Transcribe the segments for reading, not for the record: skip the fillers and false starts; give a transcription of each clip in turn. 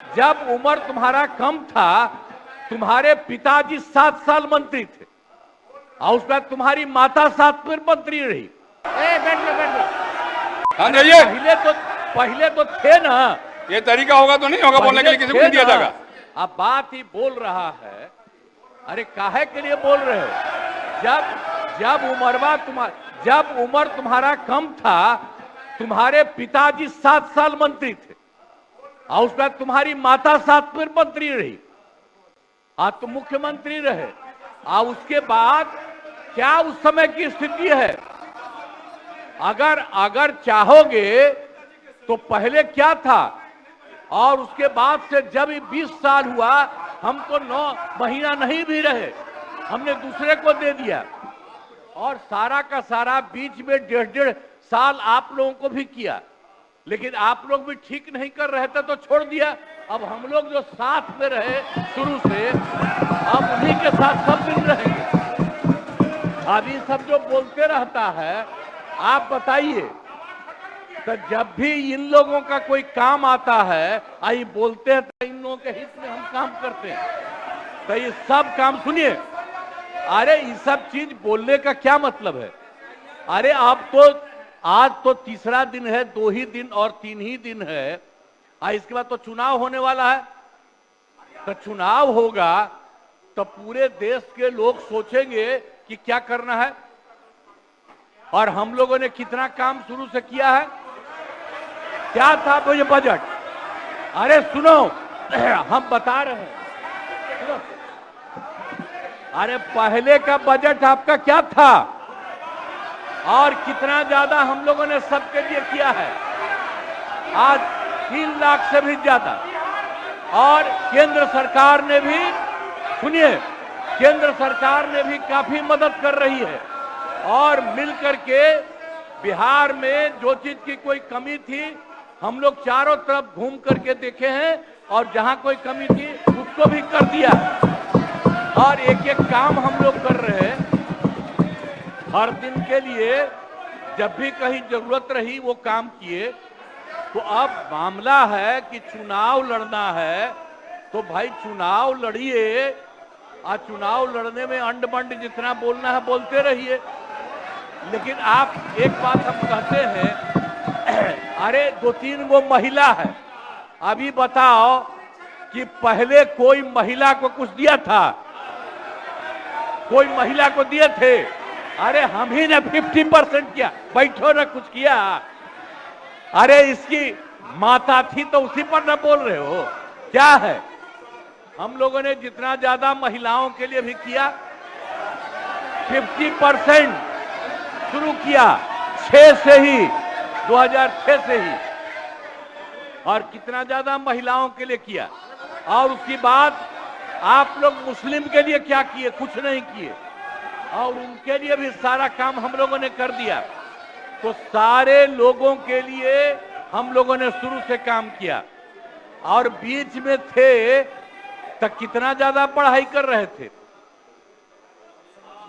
जब उम्र तुम्हारा कम था, तुम्हारे पिताजी 7 साल मंत्री थे और उसके बाद तुम्हारी माता 7 फिर मंत्री रही। बैठ लो। पहले तो थे ना। ये तरीका होगा तो नहीं होगा बोलने के लिए, किसी को नहीं दिया जाएगा। अब बात ही बोल रहा है। अरे काहे के लिए बोल रहे हो? जब उम्र तुम्हारा कम था, तुम्हारे पिताजी 7 साल मंत्री थे और उसके बाद तुम्हारी माता 7 फिर मंत्री रही। आज तुम मुख्यमंत्री रहे और उसके बाद क्या उस समय की स्थिति है? अगर चाहोगे तो पहले क्या था और उसके बाद से जब 20 साल हुआ, हम तो 9 महीना नहीं भी रहे, हमने दूसरे को दे दिया और सारा का सारा बीच में 1.5 साल आप लोगों को भी किया, लेकिन आप लोग भी ठीक नहीं कर रहे थे तो छोड़ दिया। अब हम लोग जो साथ में रहे शुरू से, अब उन्हीं के साथ सब दिन रहेंगे। अभी सब जो बोलते रहता है, आप बताइए, तो जब भी इन लोगों का कोई काम आता है, आई बोलते हैं तो इन लोगों के हित में हम काम करते हैं। तो ये सब काम सुनिए, अरे ये सब चीज बोलने का क्या मतलब है? अरे आप तो आज तो तीसरा दिन है, 2 ही दिन और 3 ही दिन है, इसके बाद तो चुनाव होने वाला है। तो चुनाव होगा तो पूरे देश के लोग सोचेंगे कि क्या करना है और हम लोगों ने कितना काम शुरू से किया है। क्या था वो ये बजट? अरे सुनो, हम बता रहे हैं, सुनो। अरे पहले का बजट आपका क्या था और कितना ज्यादा हम लोगों ने सबके लिए किया है? आज 3 लाख से भी ज्यादा। और केंद्र सरकार ने भी, सुनिए, केंद्र सरकार ने भी काफी मदद कर रही है और मिलकर के बिहार में जो चीज की कोई कमी थी, हम लोग चारों तरफ घूम करके देखे हैं और जहां कोई कमी थी उसको भी कर दिया और एक एक काम हम लोग कर रहे हैं हर दिन के लिए। जब भी कहीं जरूरत रही वो काम किए। तो अब मामला है कि चुनाव लड़ना है तो भाई चुनाव लड़िए और चुनाव लड़ने में अंड बंड जितना बोलना है बोलते रहिए। लेकिन आप एक बात हम कहते हैं, अरे 2-3 वो महिला है, अभी बताओ कि पहले कोई महिला को कुछ दिया था? कोई महिला को दिए थे? अरे हम ही ने 50% किया। बैठो ना, कुछ किया? अरे इसकी माता थी तो उसी पर ना बोल रहे हो? क्या है? हम लोगों ने जितना ज्यादा महिलाओं के लिए भी किया, 50% शुरू किया 6 से ही, 2006 से ही, और कितना ज्यादा महिलाओं के लिए किया। और उसके बाद आप लोग मुस्लिम के लिए क्या किए? कुछ नहीं किए। और उनके लिए भी सारा काम हम लोगों ने कर दिया। तो सारे लोगों के लिए हम लोगों ने शुरू से काम किया। और बीच में थे तो कितना ज्यादा पढ़ाई कर रहे थे।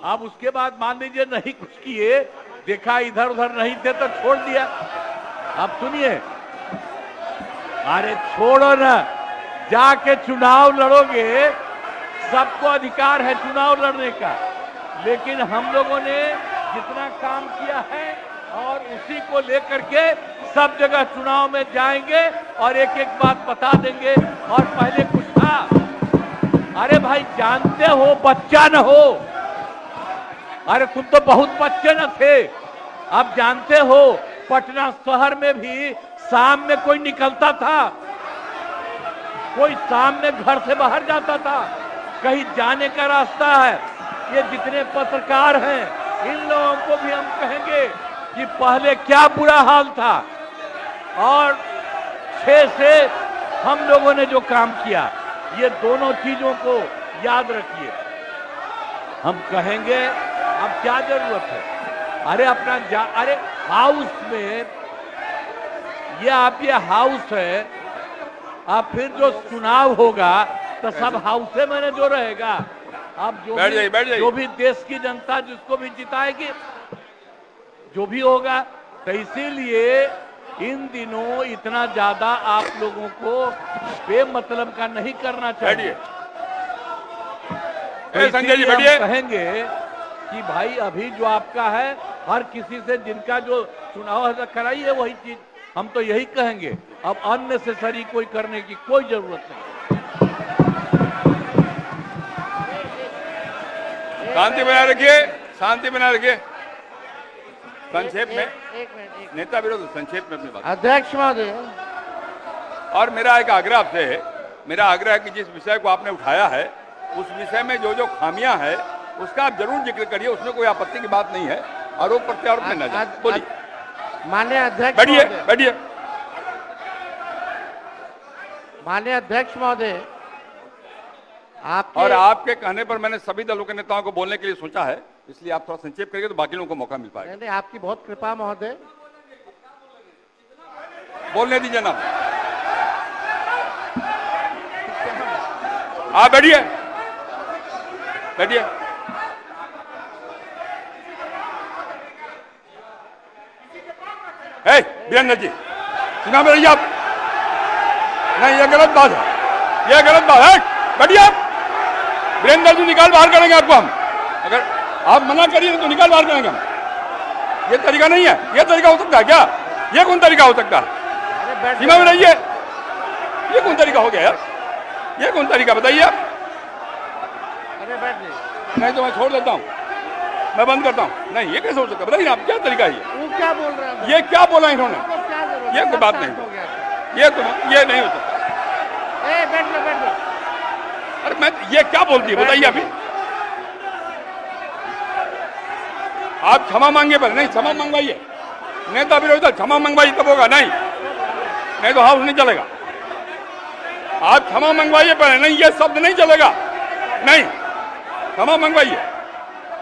अब उसके बाद मान लीजिए नहीं कुछ किए, देखा इधर उधर नहीं थे तो छोड़ दिया। अब सुनिए, अरे छोड़ो ना, जाके चुनाव लड़ोगे, सबको अधिकार है चुनाव लड़ने का। लेकिन हम लोगों ने जितना काम किया है और उसी को लेकर के सब जगह चुनाव में जाएंगे और एक एक बात बता देंगे। और पहले कुछ था, अरे भाई जानते हो, बच्चा न हो, अरे तुम तो बहुत बच्चे न थे। अब जानते हो पटना शहर में भी शाम में कोई निकलता था? कोई शाम में घर से बाहर जाता था? कहीं जाने का रास्ता है? ये जितने पत्रकार हैं इन लोगों को भी हम कहेंगे कि पहले क्या बुरा हाल था और 6 से हम लोगों ने जो काम किया, ये दोनों चीजों को याद रखिए। हम कहेंगे अब क्या जरूरत है? अरे अपना अरे हाउस में ये हाउस है। अब फिर जो चुनाव होगा तो सब हाउस में जो रहेगा। अब जो भी देश की जनता जिसको भी जिताएगी, जो भी होगा। तो इसीलिए इन दिनों इतना ज्यादा आप लोगों को बेमतलब का नहीं करना चाहिए। तो संजय जी इसीलिए हम बैठिए। कहेंगे कि भाई अभी जो आपका है, हर किसी से जिनका जो चुनाव है कराइए वही चीज, हम तो यही कहेंगे। अब अननेसेसरी कोई करने की कोई जरूरत नहीं। शांति बनाए रखिए, शांति बनाए रखिए। संक्षेप में एक मिनट। नेता विरोध, संक्षेप में अपनी बात। अध्यक्ष महोदय, और मेरा एक आग्रह आपसे है, मेरा आग्रह है कि जिस विषय को आपने उठाया है उस विषय में जो जो खामियां है उसका आप जरूर जिक्र करिए, उसमें कोई आपत्ति की बात नहीं है। आरोप प्रत्यारोप में न जाए। बोलिए। माननीय अध्यक्ष बैठिए महोदय, बैठिए। माननीय अध्यक्ष महोदय, और आपके कहने पर मैंने सभी दलों के नेताओं को बोलने के लिए सोचा है, इसलिए आप थोड़ा संक्षेप करिए तो बाकी लोगों को मौका मिल पाएगा। नहीं, आपकी बहुत कृपा महोदय। बोलने दीजिए ना, आप बैठिए बैठिए। वीरेंद्र जी सुना मेरी आप, नहीं ये गलत बात है, ये गलत बात है। बैठिए आप। वीरेंद्र जी निकाल बाहर करेंगे आपको हम, अगर आप मना करिए तो निकाल बाहर करेंगे हम। ये तरीका नहीं है, ये तरीका हो सकता है क्या? ये कौन तरीका हो सकता है? सीमा में रहिए। ये कौन तरीका हो गया यार? ये कौन तरीका बताइए आप? अरे बैठ जाइए। नहीं तो मैं छोड़ देता हूँ, मैं बंद करता हूँ। नहीं ये कैसे हो सकता है बताइए आप, क्या तरीका है ये? वो क्या बोल रहे हैं? ये क्या बोला इन्होंने? क्या जरूरत? ये कोई बात नहीं, हो गया। ये नहीं हो सकता। बैठ लो। अरे मैं ये क्या बोलती है बताइए अभी? आप क्षमा मांगे पर नहीं, क्षमा मंगवाइए। नेता विरोधी दल क्षमा मंगवाइए तब होगा, नहीं तो हाउस नहीं चलेगा। आप क्षमा मंगवाइए पर नहीं, ये शब्द नहीं चलेगा। नहीं, क्षमा मंगवाइए।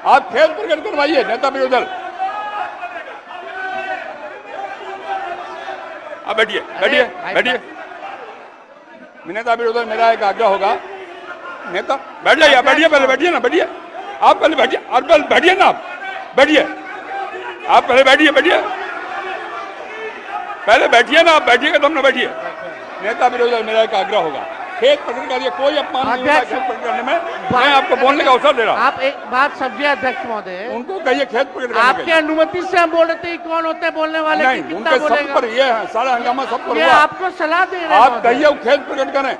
आप खेद प्रकट करवाइए नेता विरोधी दल। आप बैठिए बैठिए बैठिए। नेता विरोधी दल मेरा एक आग्रह होगा, नेता बैठ जाइए, बैठिए पहले, बैठिए ना, बैठिए आप पहले, बैठिए और पहले बैठिए ना, आप बैठिए, आप पहले बैठिए, पहले बैठिए ना, आप बैठिएगा तब ना बैठिए। नेता विरोधी दल मेरा एक आग्रह होगा, खेद प्रकट करिए, कोई अपमान नहीं होगा खेद प्रकट करने में। मैं आपको बोलने का अवसर दे रहा हूँ। आप एक बात समझिए अध्यक्ष महोदय, उनको कहिए खेद प्रकट करने आपके अनुमति से हम बोल रहे थे कौन होते हैं बोलने वाले? नहीं, उनके सब पर ये है, सारा हंगामा सब पर ये हुआ। आपको सलाह दे रहे हैं आप कहिए वो खेद प्रकट करें।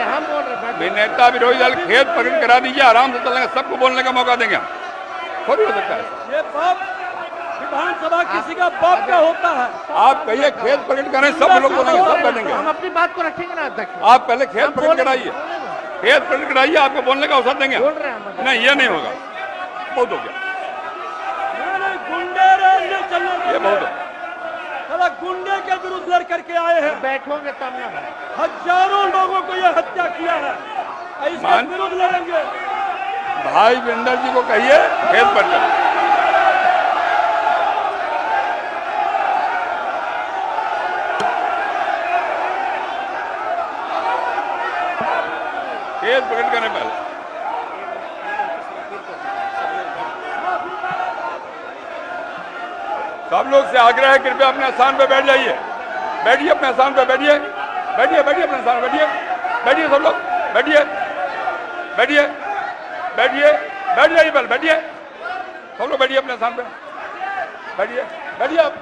हम बोल रहे नेता विरोधी दल खेद प्रकट करा दीजिए, आराम से चलेंगे, सबको बोलने का मौका देंगे हम। थोड़ी हो सकता है ये बाप विधानसभा किसी का बाप का होता है। आप कहिए खेद प्रकट करें, सब लोग बोलेंगे, सब बैठेंगे। हम अपनी बात को रखेंगे ना अध्यक्ष। आप पहले खेद प्रकट कराइए, खेद प्रकट कराइए, आपको बोलने का अवसर देंगे। बोल रहे हैं हम। नहीं ये नहीं होगा, बहुत हो गया, गुंडे नहीं चलने ये बहुत हो। साला गुंडे के विरुद्ध लड़ करके आए हैं, बैठोगे तब ना। हजारों लोगों को यह हत्या किया है, इसके विरुद्ध लड़ेंगे। भाई वीरेंद्र जी को कहिए खेद प्रकट करें। खेद प्रकट करने पहले सब लोग से आग्रह है, कृपया अपने स्थान पे बैठ जाइए, बैठिए अपने स्थान पे, बैठिए बैठिए बैठिए अपने स्थान पे बैठिए, बैठिए सब लोग, बैठिए बैठिए बैठिए, बैठ जाइए पहले, बैठिए सब लोग, बैठिए अपने स्थान पे, बैठिए बैठिए आप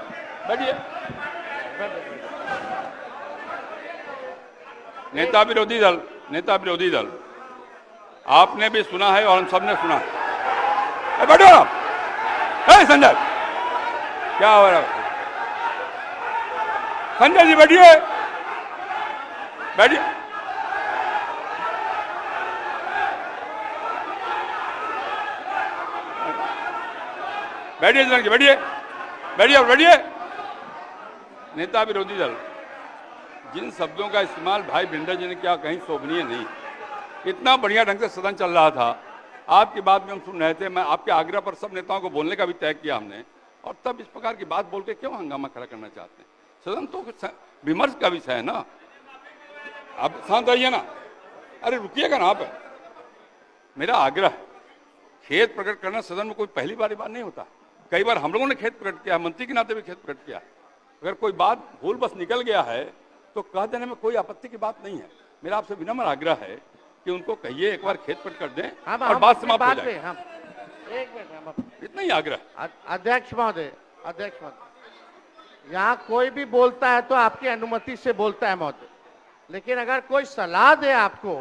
बैठिए। नेता विरोधी दल आपने भी सुना है और हम सब ने सुना है। बैठो आप। संजय क्या हो रहा है? संजय जी बैठिए बैठिए। बैठिए बैठिए बैठिए बैठिए। नेता विरोधी दल जिन शब्दों का इस्तेमाल भाई भिंडर जी ने किया कहीं शोभनीय नहीं। इतना बढ़िया ढंग से सदन चल रहा था, आपकी बात में हम सुन रहे थे। मैं आपके आग्रह पर सब नेताओं को बोलने का भी तय किया हमने, और तब इस प्रकार की बात बोल के क्यों हंगामा खड़ा करना चाहते हैं? सदन तो विमर्श का विषय है ना। आप शांत रहिए ना, अरे रुकिएगा ना आप। मेरा आग्रह है, खेद प्रकट करना सदन में कोई पहली बार नहीं होता। कई बार हम लोगों ने खेद प्रकट किया, मंत्री के नाते भी खेद प्रकट किया। अगर कोई बात भूल बस निकल गया है तो कह देने में कोई आपत्ति की बात नहीं है। मेरा आपसे विनम्र आग्रह है कि उनको कहिए एक बार खेद प्रकट कर दें और बात समाप्त हो जाए। एक मिनट, इतना ही आग्रह। अध्यक्ष महोदय, अध्यक्ष महोदय, यहाँ कोई भी बोलता है तो आपकी अनुमति से बोलता है महोदय, लेकिन अगर कोई सलाह दे आपको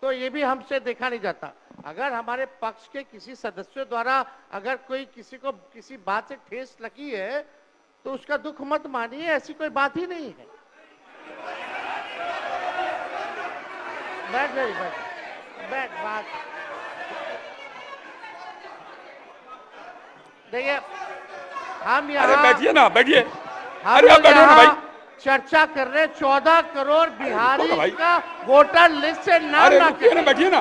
तो ये भी हमसे देखा नहीं जाता। अगर हमारे पक्ष के किसी सदस्यों द्वारा अगर कोई किसी को किसी बात से ठेस लगी है तो उसका दुख मत मानिए, ऐसी कोई बात ही नहीं है। बैठ जाइए, बैठ बात। देखिए हम अरे यहाँ बैठिए ना, बैठिए। हम अरे आप बैठो ना भाई। चर्चा कर रहे 14 करोड़ बिहारी भाई। का वोटर लिस्ट से नाम अरे ना रुकिए ना, बैठिए ना।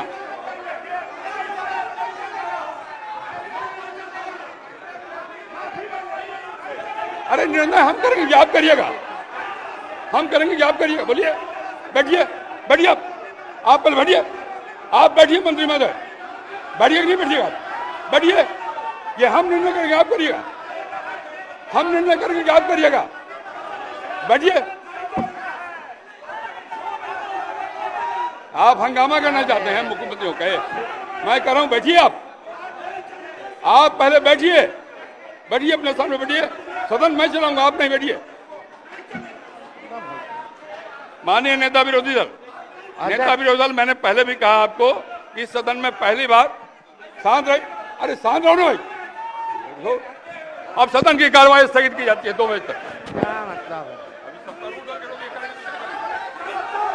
अरे निर्णय हम करेंगे, आप करिएगा। हम करेंगे, आप करिएगा। बोलिए, बैठिए, बैठिए आप पहले बैठिए। आप बैठिए मंत्री महोदय, बैठिए कि नहीं बैठिएगा? बैठिए। ये हम निर्णय करेंगे, आप करिएगा। हम निर्णय करेंगे, आप करिएगा। बैठिए। आप हंगामा करना चाहते हैं मुख्यमंत्री को कहे, मैं कह रहा हूं बैठिए। आप पहले बैठिए, बैठिए अपने स्थान पे बैठिए। सदन मैं चलाऊंगा, आप नहीं बैठिए। माननीय नेता विरोधी दल, मैंने पहले भी कहा आपको इस सदन में पहली बार शांत रहे। अरे शांत रहो ना भाई। अब सदन की कार्रवाई स्थगित की जाती है 2 बजे तक। क्या मतलब है?